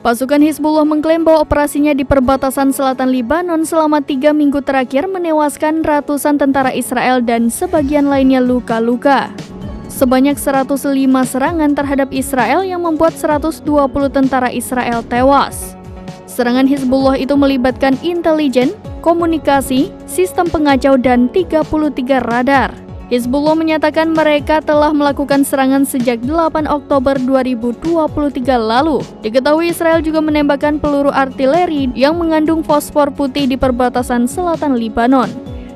Pasukan Hizbullah mengklaim bahwa operasinya di perbatasan selatan Lebanon selama 3 minggu terakhir menewaskan ratusan tentara Israel dan sebagian lainnya luka-luka. Sebanyak 105 serangan terhadap Israel yang membuat 120 tentara Israel tewas. Serangan Hizbullah itu melibatkan intelijen, komunikasi, sistem pengacau, dan 33 radar. Hizbullah menyatakan mereka telah melakukan serangan sejak 8 Oktober 2023 lalu. Diketahui Israel juga menembakkan peluru artileri yang mengandung fosfor putih di perbatasan selatan Lebanon.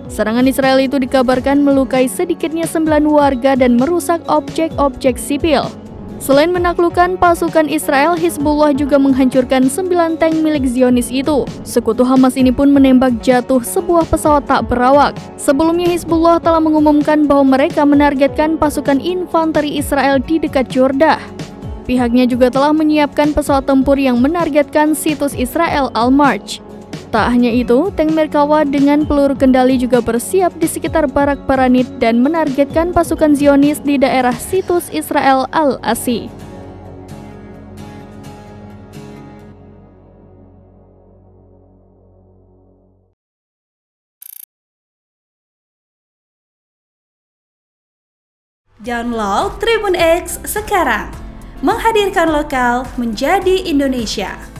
Serangan Israel itu dikabarkan melukai sedikitnya 9 warga dan merusak objek-objek sipil. Selain menaklukkan pasukan Israel, Hizbullah juga menghancurkan 9 tank milik Zionis itu. Sekutu Hamas ini pun menembak jatuh sebuah pesawat tak berawak. Sebelumnya Hizbullah telah mengumumkan bahwa mereka menargetkan pasukan infanteri Israel di dekat Jordah. Pihaknya juga telah menyiapkan pesawat tempur yang menargetkan situs Israel Al-Marj. Tak hanya itu, tank Merkava dengan peluru kendali juga bersiap di sekitar Barak Baranit dan menargetkan pasukan Zionis di daerah situs Israel Al-Asi. Download Tribun X sekarang, menghadirkan lokal menjadi Indonesia.